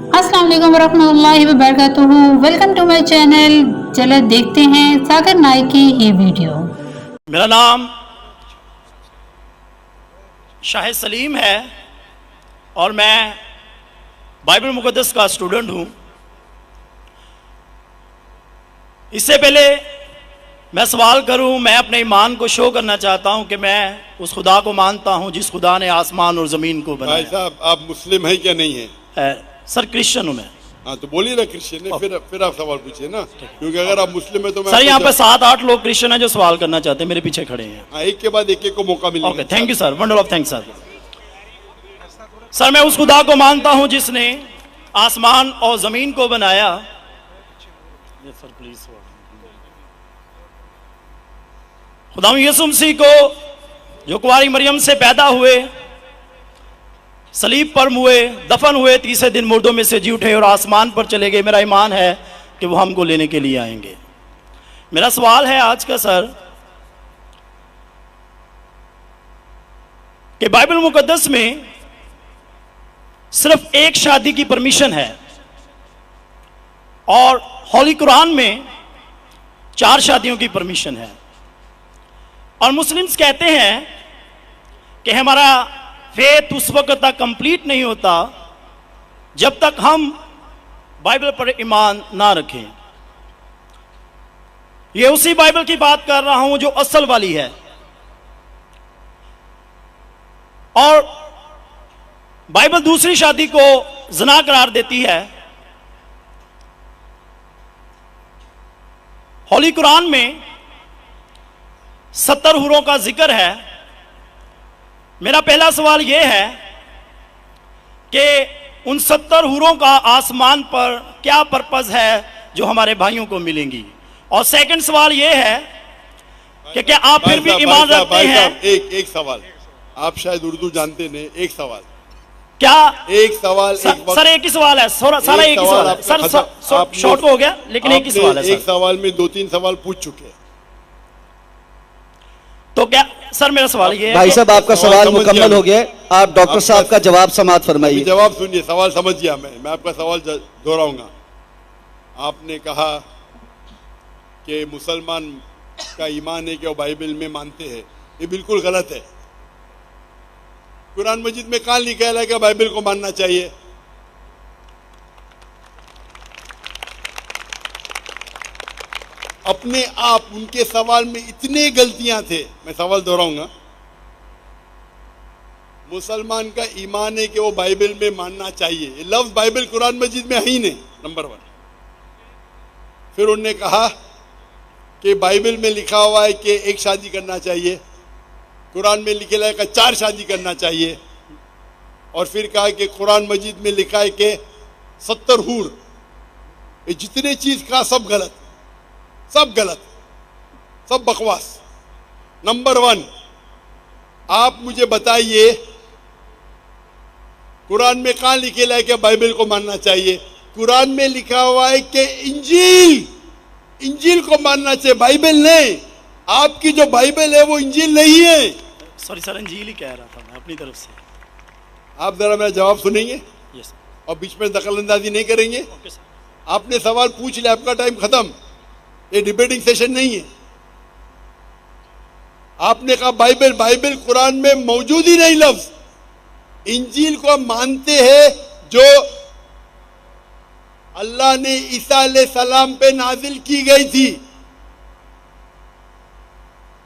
अस्सलाम वालेकुम वरहमतुल्लाहि वबरकातुहू। Welcome to my channel. चलो देखते हैं सागर नाइक की ये वीडियो। मेरा नाम शाहिद सलीम है और मैं बाइबल मुक़द्दस का स्टूडेंट हूँ। इससे पहले मैं सवाल करूँ, मैं अपने ईमान को शो करना चाहता हूँ कि मैं उस खुदा को मानता हूँ जिस खुदा ने आसमान और ज़मीन को बनाया। भाई साहब, आप मुस्लिम हैं क्या नहीं है? सर क्रिश्चियन हूँ मैं। हाँ, तो बोलिए ना क्रिश्चियन है, फिर आप सवाल पूछिए ना, क्योंकि अगर आप मुस्लिम है तो मैं सर यहाँ पे 7-8 लोग क्रिश्चियन हैं जो सवाल करना चाहते हैं, मेरे पीछे खड़े हैं। हाँ, एक के बाद एक को मौका मिलेगा। Okay, thank you sir, wonder of thanks sir. Sir मैं उस खुदा को मानता हूँ जिसने आसमान और ज़मीन को बनाया। सर प्लीज, खुदा यीशु मसीह को जो कुंवारी मरियम से पैदा हुए, सलीब पर मुए, दफन हुए, तीसरे दिन मुर्दों में से जी उठे और आसमान पर चले गए। मेरा ईमान है कि वो हमको लेने के लिए आएंगे। मेरा सवाल है आज का सर कि बाइबल मुकद्दस में सिर्फ एक शादी की परमिशन है और होली कुरान में 4 शादियों की परमिशन है, और मुस्लिम्स कहते हैं कि हमारा फेथ उस वक्त तक कंप्लीट नहीं होता जब तक हम बाइबल पर ईमान ना रखें। ये उसी बाइबल की बात कर रहा हूं जो असल वाली है, और बाइबल दूसरी शादी को ज़िना करार देती है। होली कुरान में 70 हुरों का जिक्र है। मेरा पहला सवाल यह है कि उन 70 हुरों का आसमान पर क्या पर्पस है जो हमारे भाइयों को मिलेंगी, और सेकंड सवाल यह है कि क्या आप फिर भी ईमान रखते हैं? एक सवाल, आप शायद उर्दू जानते नहीं। एक सवाल, क्या एक सवाल सर एक ही सवाल है, सारा एक ही सवाल है सर, शॉर्ट हो गया लेकिन एक ही सवाल है। एक सवाल में 2-3 सवाल पूछ चुके हैं, तो क्या सर मेरा सवाल ये है भाई साहब आपका सवाल मुकम्मल हो गया, आप डॉक्टर साहब का जवाब समाप्त फरमाइए। जवाब सुनिए, सवाल समझ गया मैं आपका सवाल दोहराऊंगा। आपने कहा कि मुसलमान का ईमान है कि वो बाइबल में मानते हैं, ये बिल्कुल गलत है। कुरान मजीद में कहाँ लिखा है कि बाइबल को मानना चाहिए? अपने आप उनके सवाल में इतने गलतियां थे। मैं सवाल दोहराऊंगा, मुसलमान का ईमान है कि वो बाइबल में मानना चाहिए, ये लफ्ज बाइबल कुरान मजीद में है ही नहीं, नंबर 1। फिर उन्होंने कहा कि बाइबल में लिखा हुआ है कि एक शादी करना चाहिए, कुरान में लिखा है कि 4 शादी करना चाहिए, और फिर कहा कि कुरान मजीद में लिखा है कि 70 हूर। ये जितने चीज का सब गलत, सब गलत, सब बकवास। नंबर 1, आप मुझे बताइए कुरान में कहाँ लिखेला है कि बाइबल को मानना चाहिए? कुरान में लिखा हुआ है कि इंजील को मानना चाहिए, बाइबल नहीं। आपकी जो बाइबल है वो इंजील नहीं है। सॉरी सर, इंजील ही कह रहा था मैं अपनी तरफ से। आप जरा मेरा जवाब सुनेंगे यस और बीच में दखलंदाजी नहीं करेंगे। Okay sir. आपने सवाल पूछ लिया, आपका टाइम खत्म, ये डिबेटिंग सेशन नहीं है। आपने कहा बाइबल कुरान में मौजूद ही नहीं लफ्ज। इंजील को हम मानते हैं जो अल्लाह ने ईसा अलैहिस्सलाम पे नाजिल की गई थी।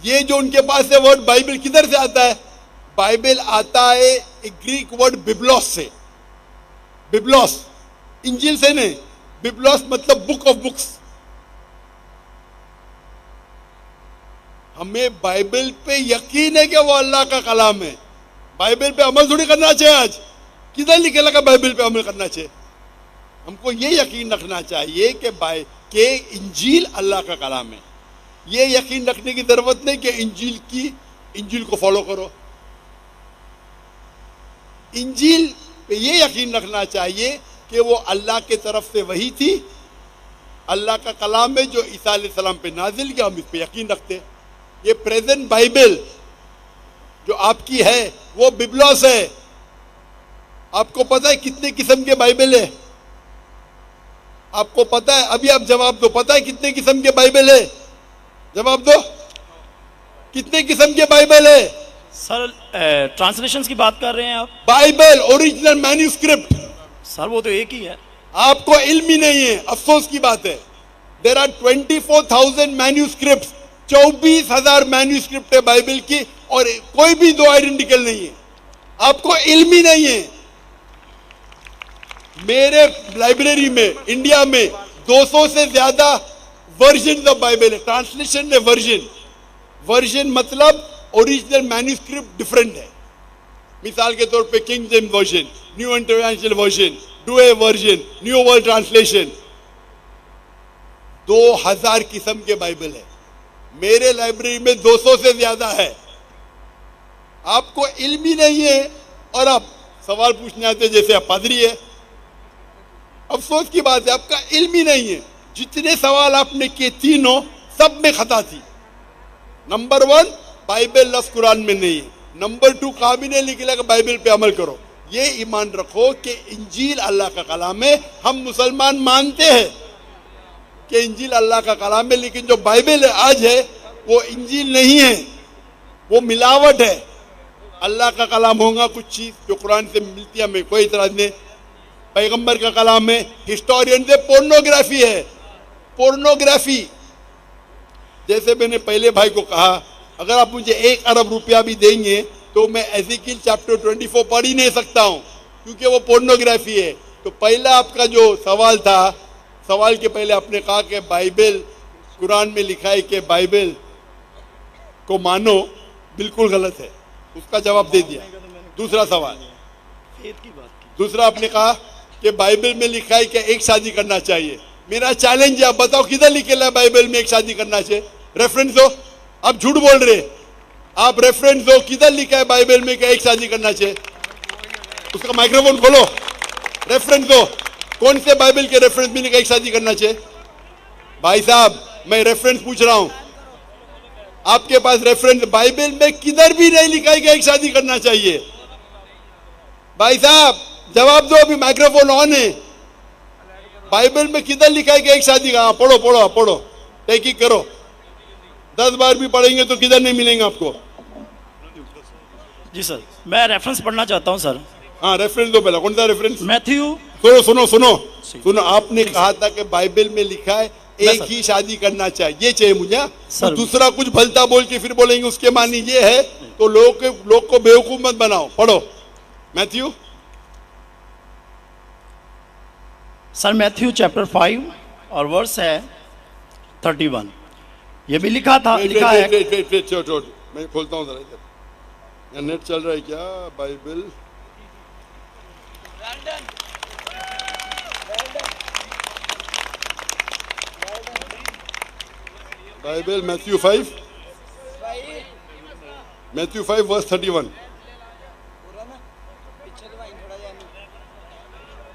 ये जो उनके पास है वर्ड बाइबल किधर से आता है? बाइबल आता है एक ग्रीक वर्ड बिब्लोस से। बिब्लोस, इंजील से नहीं। बिब्लोस मतलब बुक ऑफ बुक्स। हमें बाइबल पे यकीन है कि वो अल्लाह का कलाम है। बाइबल पे अमल थोड़ी करना चाहिए। आज किधर लिखे लगा बाइबल पे अमल करना चाहिए? हमको ये यकीन रखना चाहिए कि इंजील अल्लाह का कलाम है। ये यकीन रखने की जरूरत नहीं कि इंजील को फॉलो करो। इंजील पे ये यकीन रखना चाहिए कि वो अल्लाह के तरफ से वही थी, अल्लाह का कलाम है जो ईसा अलैहिस्सलाम पे नाजिल किया, हम इस पे यकीन रखते हैं। ये प्रेजेंट बाइबल जो आपकी है वो बिब्लोस है। आपको पता है कितने किस्म के बाइबल है? आपको पता है? अभी आप जवाब दो, पता है कितने किस्म के बाइबल है? जवाब दो, कितने किस्म के बाइबल है? सर ट्रांसलेशंस की बात कर रहे हैं आप? बाइबल ओरिजिनल मैन्यूस्क्रिप्ट, सर वो तो एक ही है। आपको इल्म ही नहीं है, अफसोस की बात है। देर आर 24,000 मैन्यूस्क्रिप्ट, 24,000 मैन्यूस्क्रिप्ट है बाइबल की, और कोई भी दो आइडेंटिकल नहीं है। आपको इल्म ही नहीं है। मेरे लाइब्रेरी में इंडिया में 200 से ज्यादा वर्जन ऑफ बाइबल है। ट्रांसलेशन में वर्जन मतलब ओरिजिनल मैन्यूस्क्रिप्ट डिफरेंट है। मिसाल के तौर पे king James version, new international version, Doue version, new world translation, 2000 किस्म के बाइबल है। मेरे लाइब्रेरी में 200 से ज्यादा है। आपको इल्म ही नहीं है और आप सवाल पूछने आते जैसे आप पादरी है। अफसोस की बात है, आपका इल्म ही नहीं है। जितने सवाल आपने किए तीनों सब में खता थी। नंबर 1 बाइबल लफ्ज कुरान में नहीं है। नंबर 2 कभी नहीं लिखा कि बाइबल पे अमल करो। ये ईमान रखो कि इंजील अल्लाह का कलाम है। हम मुसलमान मानते हैं कि इंजील अल्लाह का कलाम है, लेकिन जो बाइबल आज है वो इंजील नहीं है, वो मिलावट है। अल्लाह का कलाम होगा कुछ चीज जो कुरान से मिलती है, हमें कोई इतराज नहीं। पैगंबर का कलाम है, हिस्टोरियन से पोर्नोग्राफी है। पोर्नोग्राफी, जैसे मैंने पहले भाई को कहा, अगर आप मुझे 1 अरब रुपया भी देंगे तो मैं एज़ेकिएल चैप्टर 24 पढ़ ही नहीं सकता हूं, क्योंकि वो पोर्नोग्राफी है। तो पहला आपका जो सवाल था, सवाल के पहले आपने कहा कि बाइबल कुरान में लिखा है कि बाइबल को मानो, बिल्कुल गलत है। उसका जवाब दे दिया। दूसरा सवाल, दूसरा आपने कहा कि बाइबल में लिखा है कि एक शादी करना चाहिए। मेरा चैलेंज है, आप बताओ किधर लिखा है बाइबल में एक शादी करना चाहिए? रेफरेंस दो। आप झूठ बोल रहे, आप रेफरेंस दो, किधर लिखा है बाइबल में कि एक शादी करना चाहिए? उसका माइक्रोफोन खोलो, रेफरेंस दो। कौन से बाइबल के रेफरेंस में लिखा एक शादी करना चाहिए? भाई साहब, मैं रेफरेंस पूछ रहा हूं, आपके पास रेफरेंस बाइबल में किधर भी नहीं लिखा है कि एक शादी करना चाहिए? भाई साहब जवाब दो, अभी माइक्रोफोन ऑन है। बाइबल में किधर लिखा है कि एक शादी का? पढ़ो पढ़ो पढ़ो, तहकीक करो। 10 बार भी पढ़ेंगे तो किधर नहीं मिलेंगे आपको। जी सर, मैं रेफरेंस पढ़ना चाहता हूं सर। हाँ, रेफरेंस दो पहला। कौन सा रेफरेंस? मैथ्यू। सुनो सुनो सुनो सुनो, आपने कहा था कि बाइबल में लिखा है एक ही शादी करना चाहिए, ये चाहिए मुझे। तो दूसरा कुछ भलता बोल के फिर बोलेंगे उसके मानी ये है, तो लोग को बेवकूफ मत बनाओ। पढ़ो मैथ्यू। सर मैथ्यू चैप्टर 5 और वर्स है 31। ये भी लिखा था, लिखा है। मैं खोलता हूँ जरा इधर, नेट चल रहा है क्या? Bible Bible Matthew 5 verse 31।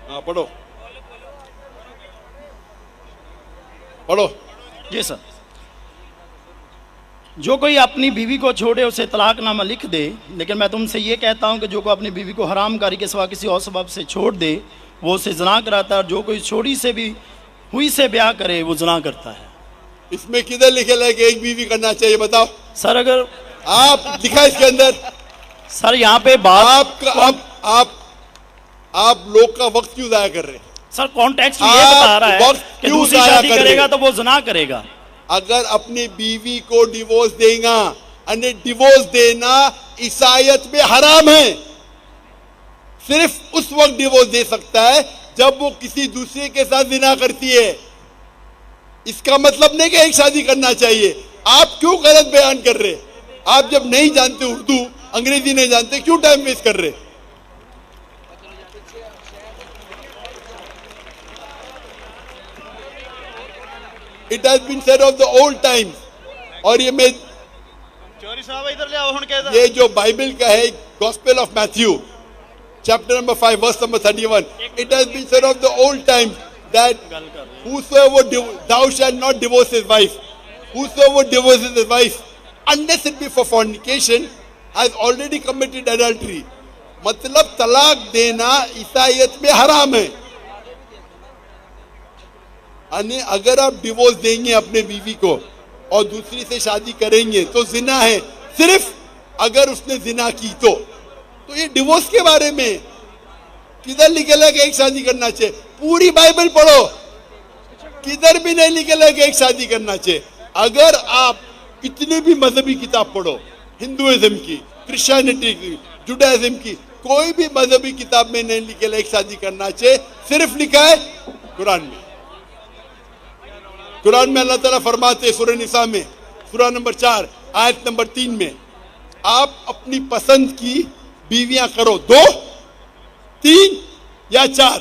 हाँ पढ़ो पढ़ो। जी सर, जो कोई अपनी बीवी को छोड़े उसे तलाकनामा लिख दे, लेकिन मैं तुमसे ये कहता हूँ कि जो कोई अपनी बीवी को हरामकारी के सिवा किसी और सबब से छोड़ दे वो उसे ज़िना कराता है, और जो कोई छोड़ी से भी हुई से ब्याह करे वो ज़िना करता है। इसमें किधर लिखे है कि एक बीवी करना चाहिए? बताओ सर। अगर आप दिखा इसके अंदर। सर यहाँ पे बात आप लोग का वक्त क्यों जाया कर रहे हैं? सर कॉन्टेक्स्ट ये बता रहा है कि दूसरी शादी करेगा तो वो ज़िना करेगा। अगर अपनी बीवी को डिवोर्स देगा, अन्य डिवोर्स देना ईसाईयत में हराम है। सिर्फ उस वक्त डिवोर्स दे सकता है जब वो किसी दूसरे के साथ ज़िना करती है। इसका मतलब नहीं कि एक शादी करना चाहिए। आप क्यों गलत बयान कर रहे? आप जब नहीं जानते उर्दू, अंग्रेजी नहीं जानते, क्यों टाइम वेस्ट कर रहे? It has been said of the old times। और ये मैं चोरी साहब इधर ले आओ हुन कहदा, ये जो बाइबल का है, gospel of Matthew chapter number 5 verse number 31, it has been said of the old times that whosoever thou shalt not divorce his wife, whosoever divorces his wife unless it be for fornication has already committed adultery। मतलब तलाक देना ईसाईयत में हराम है। यानी अगर आप divorce देंगे अपने बीवी को और दूसरी से शादी करेंगे तो जिना है, सिर्फ अगर उसने जिना की तो ये डिवोर्स के बारे में किधर लिखेला कि एक शादी करना चाहिए? पूरी बाइबल पढ़ो, किधर भी नहीं लिखेला कि एक शादी करना चाहिए। अगर आप कितने भी मजहबी किताब पढ़ो, हिंदुइज्म की, क्रिश्चियनिटी की, जुडाइज्म की, कोई भी मजहबी किताब में नहीं लिखेला एक शादी करना चाहिए, सिर्फ लिखा है कुरान में। कुरान में अल्लाह ताला फरमाते सूरह निसा में, सूरह नंबर 4 आयत नंबर 3 में, आप अपनी पसंद की बीवियां करो, 2, 3 या 4,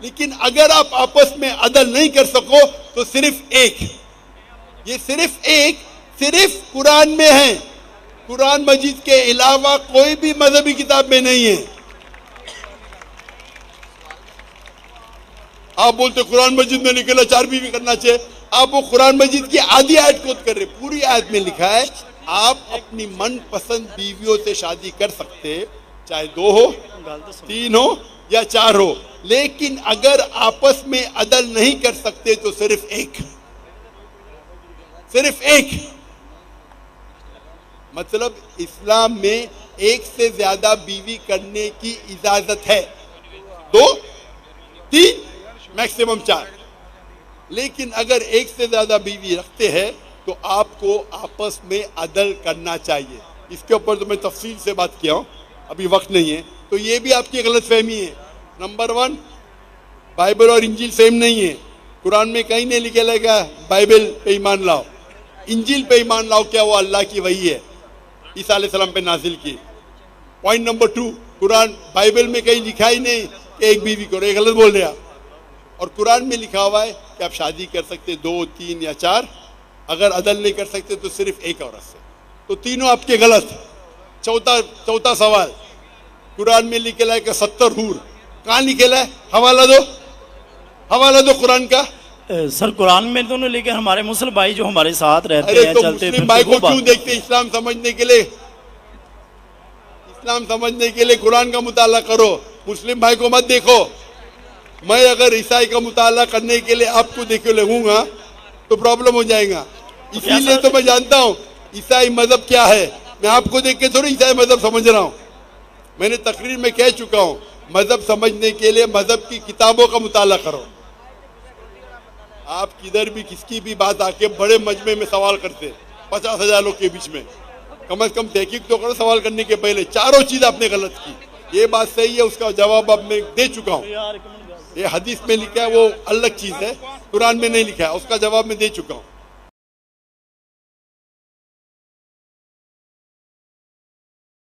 लेकिन अगर आप आपस में अदल नहीं कर सको तो सिर्फ एक। ये सिर्फ एक, सिर्फ कुरान में है, कुरान मजीद के अलावा कोई भी मजहबी किताब में नहीं है। आप बोलते कुरान मजीद में निकला 4 बीवी करना चाहिए, आप वो कुरान मजीद की आधी आयत कोट कर रहे। पूरी आयत में लिखा है आप अपनी मनपसंद बीवियों से शादी कर सकते, चाहे 2 हो, 3 हो या 4 हो, लेकिन अगर आपस में अदल नहीं कर सकते तो सिर्फ एक, सिर्फ एक। मतलब इस्लाम में एक से ज्यादा बीवी करने की इजाजत है, 2, 3 मैक्सिमम 4, लेकिन अगर एक से ज्यादा बीवी रखते हैं तो आपको आपस में अदल करना चाहिए। इसके ऊपर तो मैं तफसील से बात किया हूं, अभी वक्त नहीं है। तो ये भी आपकी गलत फहमी है। नंबर 1, बाइबल और इंजील सेम नहीं है। कुरान में कहीं नहीं लिखे लगा बाइबल पे ईमान लाओ, इंजील पे ईमान लाओ, क्या वो अल्लाह की वही है, ईसा अलैहिस्सलाम पे नाजिल की। पॉइंट नंबर 2, कुरान बाइबल में कहीं लिखा ही नहीं कि एक बीवी करो, ये गलत बोल रहे आप। और कुरान में लिखा हुआ है कि आप शादी कर सकते 2, 3 या 4, अगर अदल नहीं कर सकते तो सिर्फ एक औरत से। तो तीनों आपके गलत। चौथा सवाल, कुरान में लिखेला है कि 70 हूर, कहाँ लिखेला है? हवाला दो, हवाला दो कुरान का। सर कुरान में तो नहीं, लेकिन हमारे मुस्लिम भाई जो हमारे साथ रहते अरे हैं, तो चलते मुस्लिम भाई को क्यों देखते? इस्लाम समझने के लिए, इस्लाम समझने के लिए कुरान का मुताला करो, मुस्लिम भाई को मत देखो। मैं अगर ईसाई का मुताला करने के लिए आपको देखे लगूंगा तो प्रॉब्लम हो जाएगा। इसीलिए तो मैं जानता हूँ ईसाई मजहब क्या है। मैं आपको देख के थोड़ी ईसाई मजहब समझ रहा हूँ। मैंने तकरीर में कह चुका हूँ, मजहब समझने के लिए मजहब की किताबों का मुताला करो। आप किधर भी किसकी भी बात आके बड़े मजमे में सवाल करते 50,000 लोग के बीच में, कम से कम तहकीक तो करो सवाल करने के पहले। चारों चीज आपने गलत की, ये बात सही है, उसका जवाब अब मैं दे चुका हूँ। ये हदीस में लिखा है वो अलग चीज है, कुरान में नहीं लिखा है, उसका जवाब मैं दे चुका हूँ।